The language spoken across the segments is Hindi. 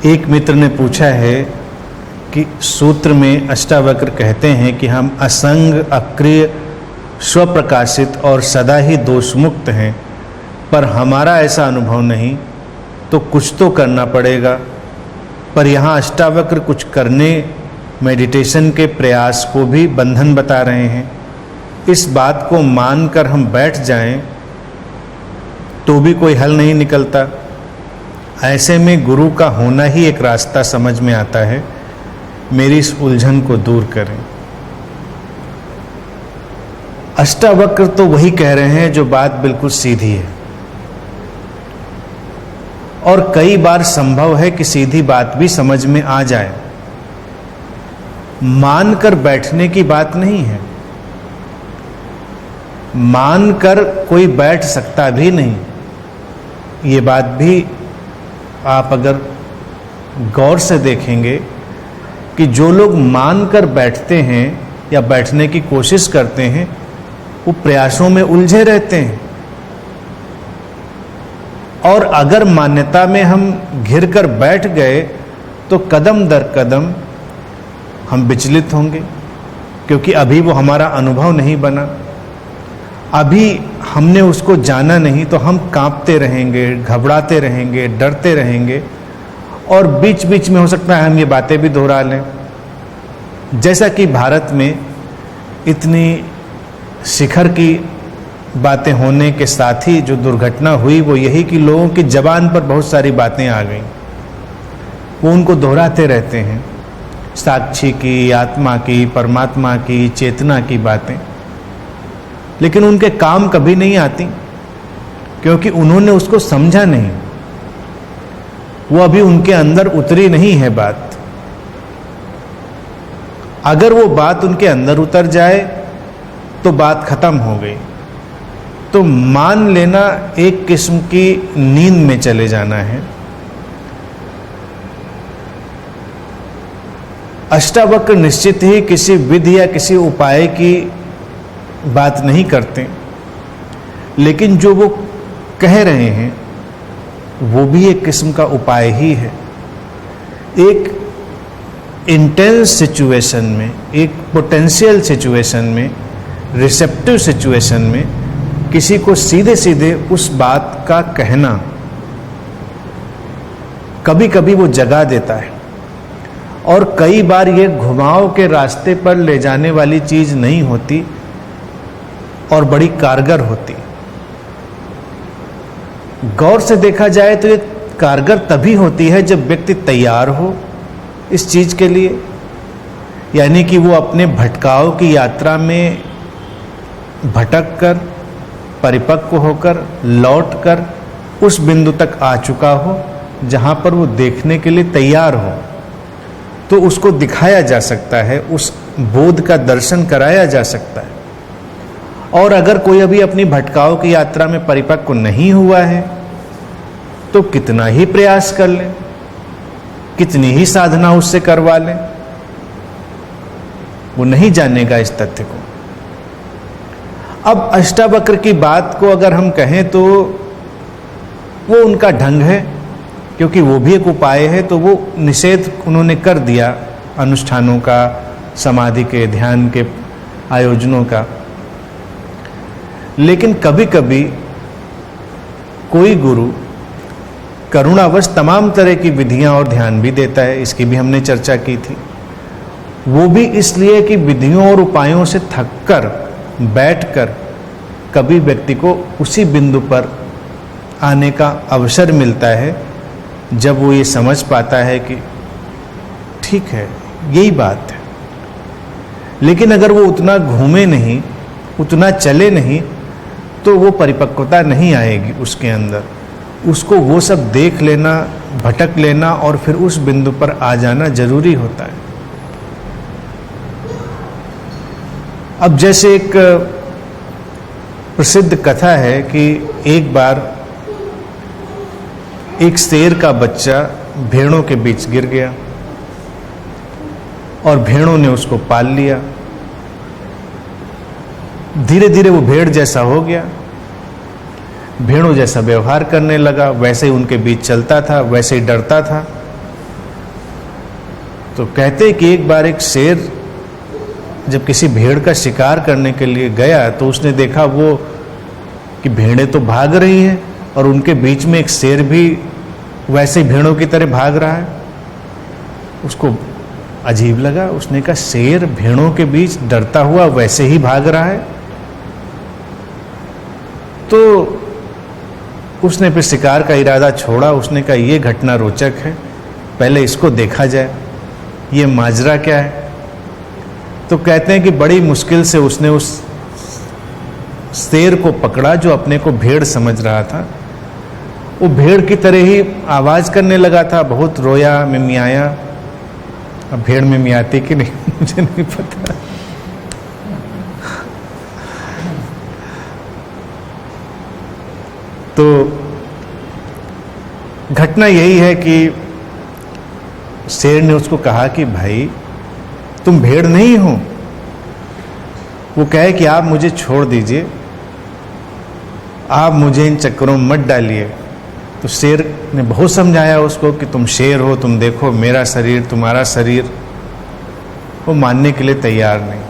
एक मित्र ने पूछा है कि सूत्र में अष्टावक्र कहते हैं कि हम असंग, अक्रिय, स्वप्रकाशित और सदा ही दोषमुक्त हैं, पर हमारा ऐसा अनुभव नहीं, तो कुछ तो करना पड़ेगा। पर यहाँ अष्टावक्र कुछ करने, मेडिटेशन के प्रयास को भी बंधन बता रहे हैं। इस बात को मानकर हम बैठ जाएं तो भी कोई हल नहीं निकलता। ऐसे में गुरु का होना ही एक रास्ता समझ में आता है। मेरी इस उलझन को दूर करें। अष्टावक्र तो वही कह रहे हैं जो बात बिल्कुल सीधी है, और कई बार संभव है कि सीधी बात भी समझ में आ जाए। मानकर बैठने की बात नहीं है। मानकर कोई बैठ सकता भी नहीं, ये बात भी आप अगर गौर से देखेंगे कि जो लोग मानकर बैठते हैं या बैठने की कोशिश करते हैं, वो प्रयासों में उलझे रहते हैं। और अगर मान्यता में हम घिर कर बैठ गए तो कदम दर कदम हम विचलित होंगे, क्योंकि अभी वो हमारा अनुभव नहीं बना, अभी हमने उसको जाना नहीं। तो हम कांपते रहेंगे, घबराते रहेंगे, डरते रहेंगे, और बीच बीच में हो सकता है हम ये बातें भी दोहरा लें। जैसा कि भारत में इतनी शिखर की बातें होने के साथ ही जो दुर्घटना हुई वो यही कि लोगों की जबान पर बहुत सारी बातें आ गईं, वो उनको दोहराते रहते हैं। साक्षी की, आत्मा की, परमात्मा की, चेतना की बातें, लेकिन उनके काम कभी नहीं आती, क्योंकि उन्होंने उसको समझा नहीं। वो अभी उनके अंदर उतरी नहीं है बात। अगर वो बात उनके अंदर उतर जाए तो बात खत्म हो गई। तो मान लेना एक किस्म की नींद में चले जाना है। अष्टावक्र निश्चित ही किसी विधि या किसी उपाय की बात नहीं करते, लेकिन जो वो कह रहे हैं वो भी एक किस्म का उपाय ही है। एक इंटेंस सिचुएशन में, एक पोटेंशियल सिचुएशन में, रिसेप्टिव सिचुएशन में किसी को सीधे सीधे उस बात का कहना कभी कभी वो जगा देता है, और कई बार ये घुमाव के रास्ते पर ले जाने वाली चीज नहीं होती और बड़ी कारगर होती। गौर से देखा जाए तो ये कारगर तभी होती है जब व्यक्ति तैयार हो इस चीज के लिए, यानी कि वो अपने भटकाव की यात्रा में भटक कर, परिपक्व होकर, लौट कर उस बिंदु तक आ चुका हो जहां पर वो देखने के लिए तैयार हो, तो उसको दिखाया जा सकता है, उस बोध का दर्शन कराया जा सकता है। और अगर कोई अभी अपनी भटकाव की यात्रा में परिपक्व नहीं हुआ है तो कितना ही प्रयास कर ले, कितनी ही साधना उससे करवा ले, वो नहीं जानेगा इस तथ्य को। अब अष्टावक्र की बात को अगर हम कहें तो वो उनका ढंग है, क्योंकि वो भी एक उपाय है, तो वो निषेध उन्होंने कर दिया अनुष्ठानों का, समाधि के, ध्यान के आयोजनों का। लेकिन कभी कभी कोई गुरु करुणावश तमाम तरह की विधियां और ध्यान भी देता है, इसकी भी हमने चर्चा की थी। वो भी इसलिए कि विधियों और उपायों से थककर बैठकर कभी व्यक्ति को उसी बिंदु पर आने का अवसर मिलता है जब वो ये समझ पाता है कि ठीक है, यही बात है। लेकिन अगर वो उतना घूमे नहीं, उतना चले नहीं, तो वो परिपक्वता नहीं आएगी उसके अंदर। उसको वो सब देख लेना, भटक लेना और फिर उस बिंदु पर आ जाना जरूरी होता है। अब जैसे एक प्रसिद्ध कथा है कि एक बार एक शेर का बच्चा भेड़ों के बीच गिर गया और भेड़ों ने उसको पाल लिया। धीरे धीरे वो भेड़ जैसा हो गया, भेड़ों जैसा व्यवहार करने लगा, वैसे ही उनके बीच चलता था, वैसे ही डरता था। तो कहते हैं कि एक बार एक शेर जब किसी भेड़ का शिकार करने के लिए गया तो उसने देखा वो कि भेड़ें तो भाग रही हैं और उनके बीच में एक शेर भी वैसे ही भेड़ों की तरह भाग रहा है। उसको अजीब लगा, उसने कहा शेर भेड़ों के बीच डरता हुआ वैसे ही भाग रहा है। तो उसने फिर शिकार का इरादा छोड़ा। उसने कहा ये घटना रोचक है, पहले इसको देखा जाए, ये माजरा क्या है। तो कहते हैं कि बड़ी मुश्किल से उसने उस शेर को पकड़ा जो अपने को भेड़ समझ रहा था। वो भेड़ की तरह ही आवाज करने लगा था, बहुत रोया, मिमियाया। अब भेड़ मिमियाती कि नहीं मुझे नहीं पता। तो घटना यही है कि शेर ने उसको कहा कि भाई तुम भेड़ नहीं हो। वो कहे कि आप मुझे छोड़ दीजिए, आप मुझे इन चक्करों में मत डालिए। तो शेर ने बहुत समझाया उसको कि तुम शेर हो, तुम देखो मेरा शरीर तुम्हारा शरीर। वो मानने के लिए तैयार नहीं,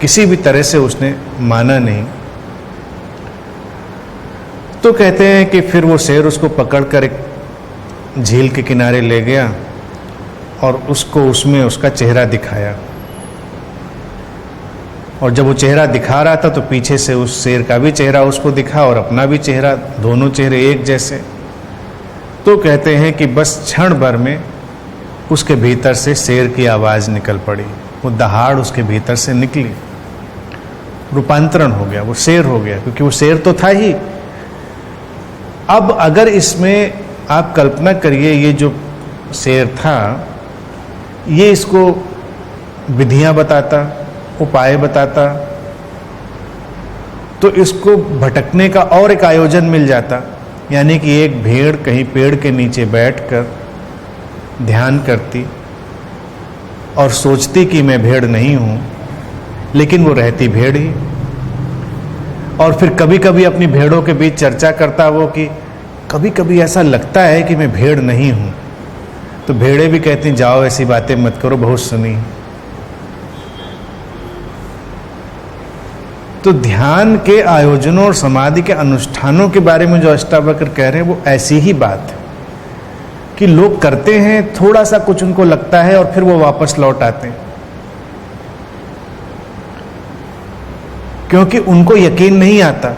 किसी भी तरह से उसने माना नहीं। तो कहते हैं कि फिर वो शेर उसको पकड़कर एक झील के किनारे ले गया और उसको उसमें उसका चेहरा दिखाया। और जब वो चेहरा दिखा रहा था तो पीछे से उस शेर का भी चेहरा उसको दिखा और अपना भी चेहरा, दोनों चेहरे एक जैसे। तो कहते हैं कि बस क्षण भर में उसके भीतर से शेर की आवाज निकल पड़ी, वो दहाड़ उसके भीतर से निकली, रूपांतरण हो गया, वो शेर हो गया, क्योंकि वो शेर तो था ही। अब अगर इसमें आप कल्पना करिए, ये जो शेर था ये इसको विधियां बताता, उपाय बताता, तो इसको भटकने का और एक आयोजन मिल जाता। यानी कि एक भेड़ कहीं पेड़ के नीचे बैठकर ध्यान करती और सोचती कि मैं भेड़ नहीं हूं, लेकिन वो रहती भेड़ ही। और फिर कभी कभी अपनी भेड़ों के बीच चर्चा करता वो कि कभी कभी ऐसा लगता है कि मैं भेड़ नहीं हूं। तो भेड़ें भी कहती जाओ ऐसी बातें मत करो, बहुत सुनी। तो ध्यान के आयोजनों और समाधि के अनुष्ठानों के बारे में जो अष्टावक्र कह रहे हैं वो ऐसी ही बात है कि लोग करते हैं, थोड़ा सा कुछ उनको लगता है और फिर वो वापस लौट आते हैं, क्योंकि उनको यकीन नहीं आता।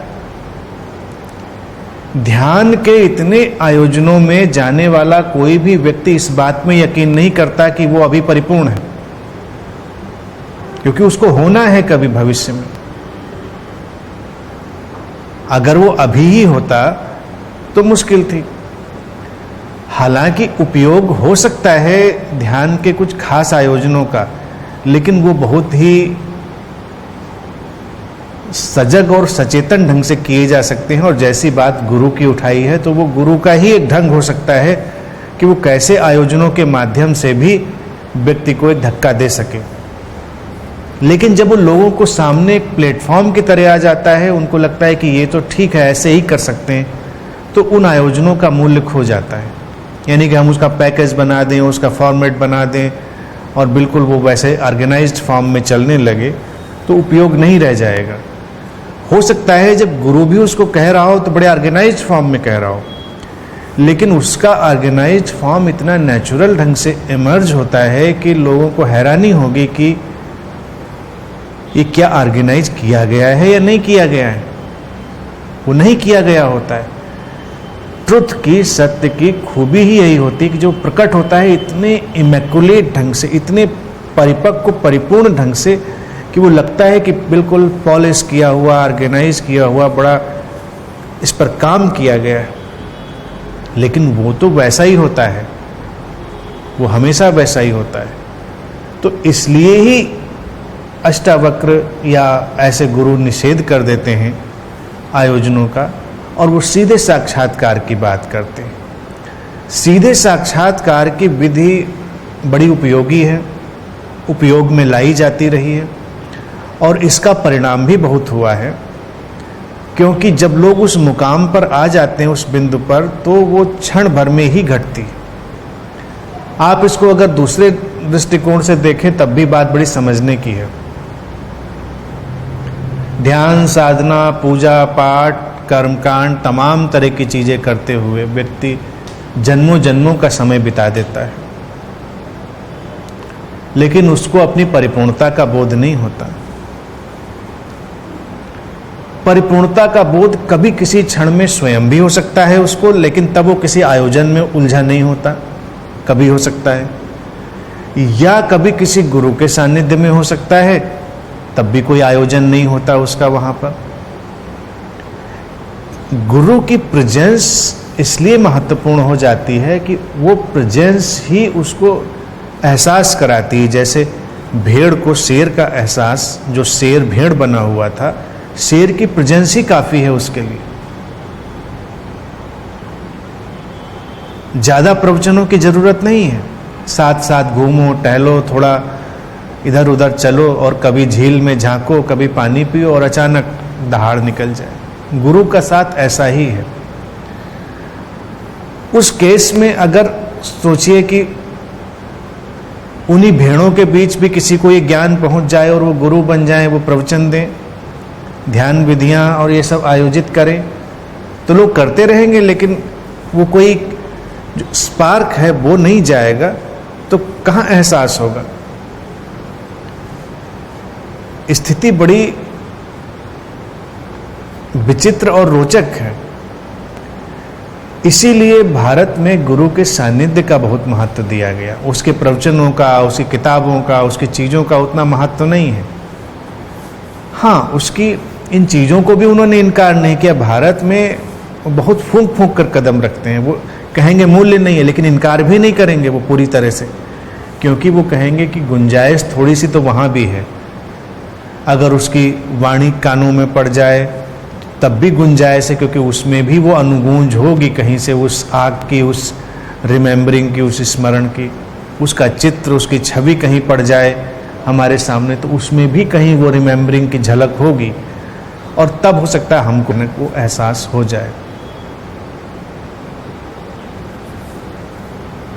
ध्यान के इतने आयोजनों में जाने वाला कोई भी व्यक्ति इस बात में यकीन नहीं करता कि वो अभी परिपूर्ण है, क्योंकि उसको होना है कभी भविष्य में। अगर वो अभी ही होता तो मुश्किल थी। हालांकि उपयोग हो सकता है ध्यान के कुछ खास आयोजनों का, लेकिन वो बहुत ही सजग और सचेतन ढंग से किए जा सकते हैं। और जैसी बात गुरु की उठाई है तो वो गुरु का ही एक ढंग हो सकता है कि वो कैसे आयोजनों के माध्यम से भी व्यक्ति को एक धक्का दे सके। लेकिन जब वो लोगों को सामने एक प्लेटफॉर्म की तरह आ जाता है, उनको लगता है कि ये तो ठीक है, ऐसे ही कर सकते हैं, तो उन आयोजनों का मूल्य खो जाता है। यानी कि हम उसका पैकेज बना दें, उसका फॉर्मेट बना दें और बिल्कुल वो वैसे ऑर्गेनाइज्ड फॉर्म में चलने लगे तो उपयोग नहीं रह जाएगा। हो सकता है जब गुरु भी उसको कह रहा हो तो बड़े ऑर्गेनाइज्ड फॉर्म में कह रहा हो, लेकिन उसका ऑर्गेनाइज्ड फॉर्म इतना नेचुरल ढंग से इमर्ज होता है कि लोगों को हैरानी होगी कि ये क्या ऑर्गेनाइज किया गया है या नहीं किया गया है। वो नहीं किया गया होता है। ट्रुथ की, सत्य की खूबी ही यही होती है कि जो प्रकट होता है इतने इमैकुलेट ढंग से, इतने परिपक्व, परिपूर्ण ढंग से कि वो लगता है कि बिल्कुल पॉलिश किया हुआ, ऑर्गेनाइज किया हुआ, बड़ा इस पर काम किया गया है। लेकिन वो तो वैसा ही होता है, वो हमेशा वैसा ही होता है। तो इसलिए ही अष्टावक्र या ऐसे गुरु निषेध कर देते हैं आयोजनों का, और वो सीधे साक्षात्कार की बात करते हैं। सीधे साक्षात्कार की विधि बड़ी उपयोगी है, उपयोग में लाई जाती रही है, और इसका परिणाम भी बहुत हुआ है। क्योंकि जब लोग उस मुकाम पर आ जाते हैं, उस बिंदु पर, तो वो क्षण भर में ही घटती है। आप इसको अगर दूसरे दृष्टिकोण से देखें तब भी बात बड़ी समझने की है। ध्यान, साधना, पूजा पाठ, कर्मकांड, तमाम तरह की चीजें करते हुए व्यक्ति जन्मों जन्मों का समय बिता देता है, लेकिन उसको अपनी परिपूर्णता का बोध नहीं होता। परिपूर्णता का बोध कभी किसी क्षण में स्वयं भी हो सकता है उसको, लेकिन तब वो किसी आयोजन में उलझा नहीं होता, कभी हो सकता है, या कभी किसी गुरु के सानिध्य में हो सकता है, तब भी कोई आयोजन नहीं होता उसका वहां पर। गुरु की प्रेजेंस इसलिए महत्वपूर्ण हो जाती है कि वो प्रेजेंस ही उसको एहसास कराती है। जैसे भेड़ को शेर का एहसास, जो शेर भेड़ बना हुआ था, शेर की प्रेजेंस ही काफी है उसके लिए। ज्यादा प्रवचनों की जरूरत नहीं है, साथ साथ घूमो, टहलो, थोड़ा इधर उधर चलो, और कभी झील में झांको, कभी पानी पियो, और अचानक दहाड़ निकल जाए। गुरु का साथ ऐसा ही है। उस केस में अगर सोचिए कि उन्हीं भेड़ों के बीच भी किसी को ये ज्ञान पहुंच जाए और वो गुरु बन जाए, वो प्रवचन दें, ध्यान विधियां और ये सब आयोजित करें, तो लोग करते रहेंगे, लेकिन वो कोई जो स्पार्क है वो नहीं जाएगा, तो कहाँ एहसास होगा। स्थिति बड़ी विचित्र और रोचक है। इसीलिए भारत में गुरु के सानिध्य का बहुत महत्व दिया गया। उसके प्रवचनों का, उसकी किताबों का, उसकी चीज़ों का उतना महत्व नहीं है। हाँ, उसकी इन चीज़ों को भी उन्होंने इनकार नहीं किया। भारत में बहुत फूंक फूंक कर कदम रखते हैं। वो कहेंगे मूल्य नहीं है, लेकिन इनकार भी नहीं करेंगे वो पूरी तरह से, क्योंकि वो कहेंगे कि गुंजाइश थोड़ी सी तो वहाँ भी है। अगर उसकी वाणी कानों में पड़ जाए तब भी गुंजाइश है, क्योंकि उसमें भी वो अनुगूंज होगी कहीं से, उस आग की, उस रिमेम्बरिंग की, उस स्मरण की। उसका चित्र, उसकी छवि कहीं पड़ जाए हमारे सामने, तो उसमें भी कहीं वो रिमेम्बरिंग की झलक होगी, और तब हो सकता है हमको वो एहसास हो जाए।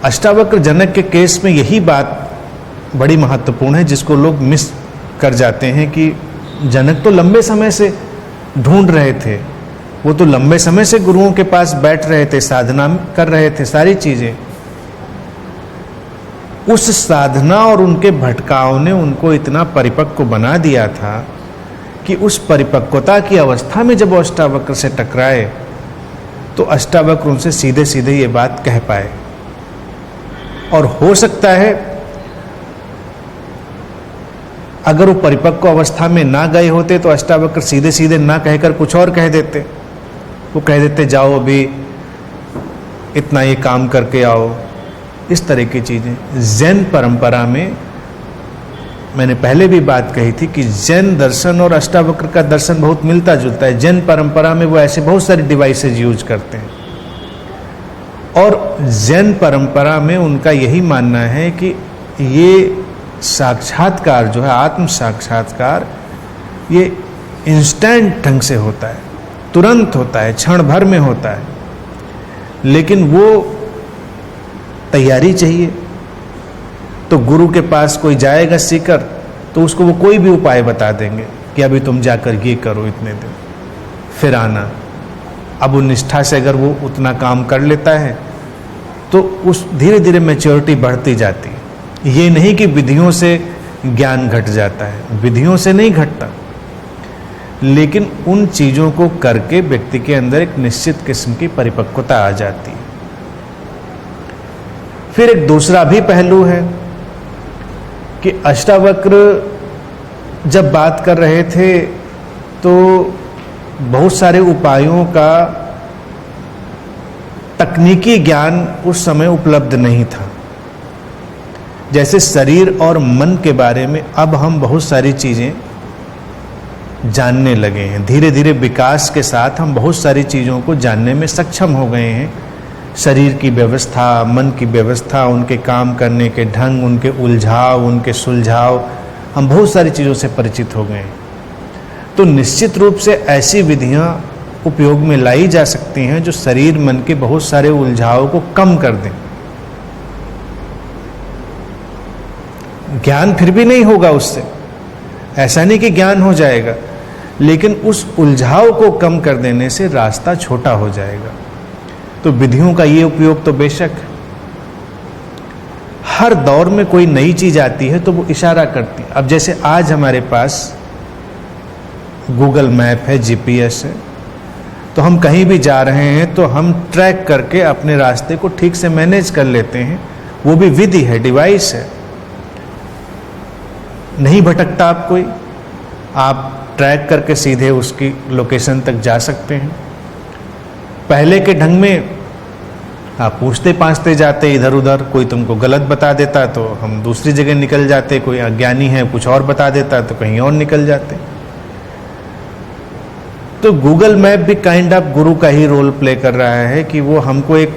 अष्टावक्र जनक के केस में यही बात बड़ी महत्वपूर्ण है, जिसको लोग मिस कर जाते हैं कि जनक तो लंबे समय से ढूंढ रहे थे, वो तो लंबे समय से गुरुओं के पास बैठ रहे थे, साधना कर रहे थे, सारी चीजें। उस साधना और उनके भटकाव ने उनको इतना परिपक्व बना दिया था कि उस परिपक्वता की अवस्था में जब अष्टावक्र से टकराए, तो अष्टावक्र उनसे सीधे सीधे ये बात कह पाए। और हो सकता है अगर वो परिपक्व अवस्था में ना गए होते तो अष्टावक्र सीधे सीधे ना कहकर कुछ और कह देते। वो कह देते जाओ अभी इतना ये काम करके आओ, इस तरह की चीजें। जैन परंपरा में मैंने पहले भी बात कही थी कि जैन दर्शन और अष्टावक्र का दर्शन बहुत मिलता जुलता है। जैन परंपरा में वो ऐसे बहुत सारी डिवाइसेज यूज करते हैं, और जैन परंपरा में उनका यही मानना है कि ये साक्षात्कार जो है, आत्म साक्षात्कार, ये इंस्टेंट ढंग से होता है, तुरंत होता है, क्षण भर में होता है, लेकिन वो तैयारी चाहिए। तो गुरु के पास कोई जाएगा सीकर, तो उसको वो कोई भी उपाय बता देंगे कि अभी तुम जाकर ये करो इतने दिन, फिर आना। अब वो निष्ठा से अगर वो उतना काम कर लेता है तो उस धीरे धीरे मैच्योरिटी बढ़ती जाती है। ये नहीं कि विधियों से ज्ञान घट जाता है, विधियों से नहीं घटता, लेकिन उन चीजों को करके व्यक्ति के अंदर एक निश्चित किस्म की परिपक्वता आ जाती है। फिर एक दूसरा भी पहलू है कि अष्टावक्र जब बात कर रहे थे तो बहुत सारे उपायों का तकनीकी ज्ञान उस समय उपलब्ध नहीं था। जैसे शरीर और मन के बारे में अब हम बहुत सारी चीजें जानने लगे हैं। धीरे धीरे विकास के साथ हम बहुत सारी चीजों को जानने में सक्षम हो गए हैं। शरीर की व्यवस्था, मन की व्यवस्था, उनके काम करने के ढंग, उनके उलझाव, उनके सुलझाव, हम बहुत सारी चीजों से परिचित हो गए हैं। तो निश्चित रूप से ऐसी विधियां उपयोग में लाई जा सकती हैं जो शरीर मन के बहुत सारे उलझावों को कम कर दें। ज्ञान फिर भी नहीं होगा उससे, ऐसा नहीं कि ज्ञान हो जाएगा, लेकिन उस उलझाव को कम कर देने से रास्ता छोटा हो जाएगा। तो विधियों का ये उपयोग तो बेशक, हर दौर में कोई नई चीज आती है तो वो इशारा करती है। अब जैसे आज हमारे पास गूगल मैप है, जीपीएस है, तो हम कहीं भी जा रहे हैं तो हम ट्रैक करके अपने रास्ते को ठीक से मैनेज कर लेते हैं। वो भी विधि है, डिवाइस है, नहीं भटकता आप कोई, आप ट्रैक करके सीधे उसकी लोकेशन तक जा सकते हैं। पहले के ढंग में आप पूछते पाछते जाते इधर उधर, कोई तुमको गलत बता देता तो हम दूसरी जगह निकल जाते, कोई अज्ञानी है कुछ और बता देता तो कहीं और निकल जाते। तो गूगल मैप भी काइंड ऑफ गुरु का ही रोल प्ले कर रहा है कि वो हमको एक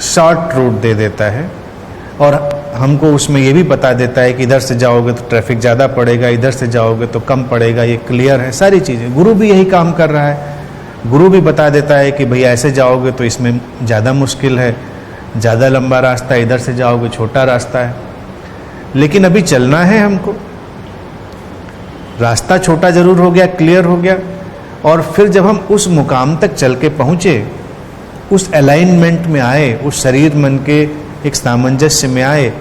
शॉर्ट रूट दे देता है और हमको उसमें ये भी बता देता है कि इधर से जाओगे तो ट्रैफिक ज़्यादा पड़ेगा, इधर से जाओगे तो कम पड़ेगा, ये क्लियर है। सारी चीज़ें गुरु भी यही काम कर रहा है। गुरु भी बता देता है कि भैया ऐसे जाओगे तो इसमें ज़्यादा मुश्किल है, ज़्यादा लंबा रास्ता है, इधर से जाओगे छोटा रास्ता है। लेकिन अभी चलना है हमको, रास्ता छोटा जरूर हो गया, क्लियर हो गया, और फिर जब हम उस मुकाम तक चल के पहुँचे, उस अलाइनमेंट में आए, उस शरीर मन के एक सामंजस्य में आए,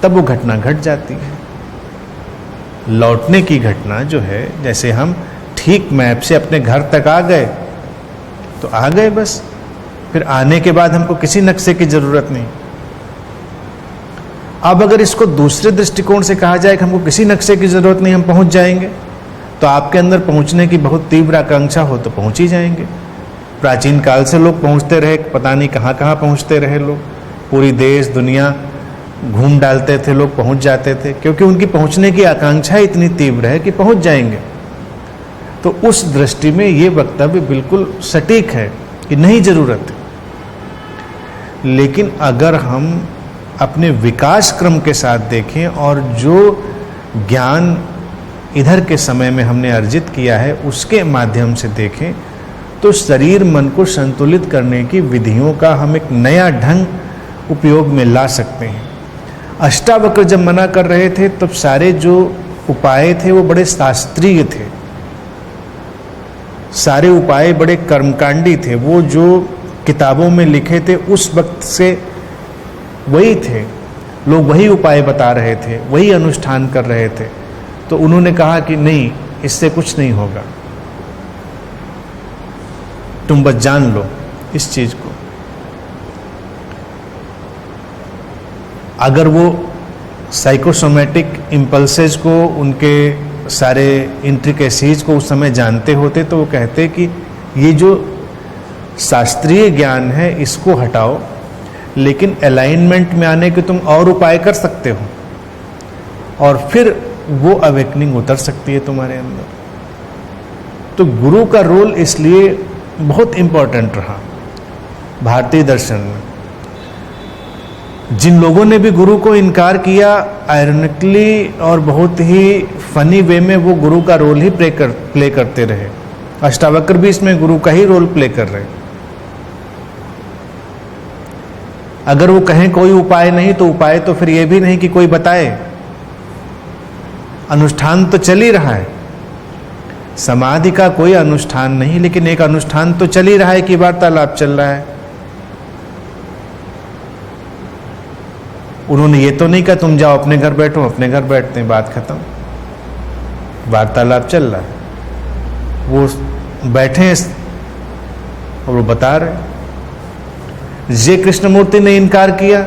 तब वो घटना घट जाती है। लौटने की घटना जो है, जैसे हम ठीक मैप से अपने घर तक आ गए तो आ गए बस, फिर आने के बाद हमको किसी नक्शे की जरूरत नहीं। अब अगर इसको दूसरे दृष्टिकोण से कहा जाए कि हमको किसी नक्शे की जरूरत नहीं, हम पहुंच जाएंगे, तो आपके अंदर पहुंचने की बहुत तीव्र आकांक्षा हो तो पहुंच ही जाएंगे। प्राचीन काल से लोग पहुंचते रहे, पता नहीं कहाँ कहाँ पहुंचते रहे लोग, पूरी देश दुनिया घूम डालते थे, लोग पहुंच जाते थे, क्योंकि उनकी पहुंचने की आकांक्षा इतनी तीव्र है कि पहुंच जाएंगे। तो उस दृष्टि में ये वक्तव्य बिल्कुल सटीक है कि नहीं जरूरत है। लेकिन अगर हम अपने विकास क्रम के साथ देखें और जो ज्ञान इधर के समय में हमने अर्जित किया है उसके माध्यम से देखें, तो शरीर मन को संतुलित करने की विधियों का हम एक नया ढंग उपयोग में ला सकते हैं। अष्टावक्र जब मना कर रहे थे तब सारे जो उपाय थे वो बड़े शास्त्रीय थे, सारे उपाय बड़े कर्मकांडी थे, वो जो किताबों में लिखे थे उस वक्त से वही थे, लोग वही उपाय बता रहे थे, वही अनुष्ठान कर रहे थे। तो उन्होंने कहा कि नहीं, इससे कुछ नहीं होगा, तुम बस जान लो इस चीज को। अगर वो साइकोसोमेटिक इम्पल्सेस को, उनके सारे इंट्रिकेसीज को उस समय जानते होते तो वो कहते कि ये जो शास्त्रीय ज्ञान है इसको हटाओ, लेकिन अलाइनमेंट में आने के तुम और उपाय कर सकते हो और फिर वो अवेकनिंग उतर सकती है तुम्हारे अंदर। तो गुरु का रोल इसलिए बहुत इंपॉर्टेंट रहा भारतीय दर्शन में। जिन लोगों ने भी गुरु को इनकार किया, आयरनिकली और बहुत ही फनी वे में वो गुरु का रोल ही प्ले करते रहे। अष्टावक्र भी इसमें गुरु का ही रोल प्ले कर रहे। अगर वो कहें कोई उपाय नहीं, तो उपाय तो फिर ये भी नहीं कि कोई बताए, अनुष्ठान तो चल ही रहा है। समाधि का कोई अनुष्ठान नहीं, लेकिन एक अनुष्ठान तो चल ही रहा है कि वार्तालाप चल रहा है। उन्होंने ये तो नहीं कहा तुम जाओ अपने घर बैठो, अपने घर बैठते हैं, बात खत्म, वार्तालाप चल रहा है। वो बैठे हैं और वो बता रहे। जे कृष्णमूर्ति ने इनकार किया,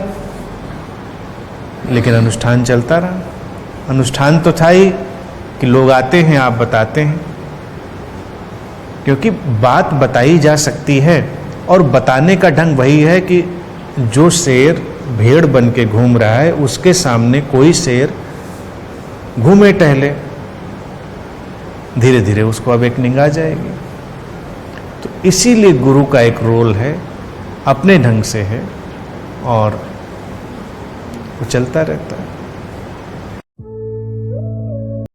लेकिन अनुष्ठान चलता रहा। अनुष्ठान तो था ही कि लोग आते हैं, आप बताते हैं, क्योंकि बात बताई जा सकती है। और बताने का ढंग वही है कि जो शेर भेड़ बन के घूम रहा है उसके सामने कोई शेर घूमे टहले, धीरे धीरे उसको अवेकनिंग आ जाएगी। तो इसीलिए गुरु का एक रोल है, अपने ढंग से है और वो चलता रहता है।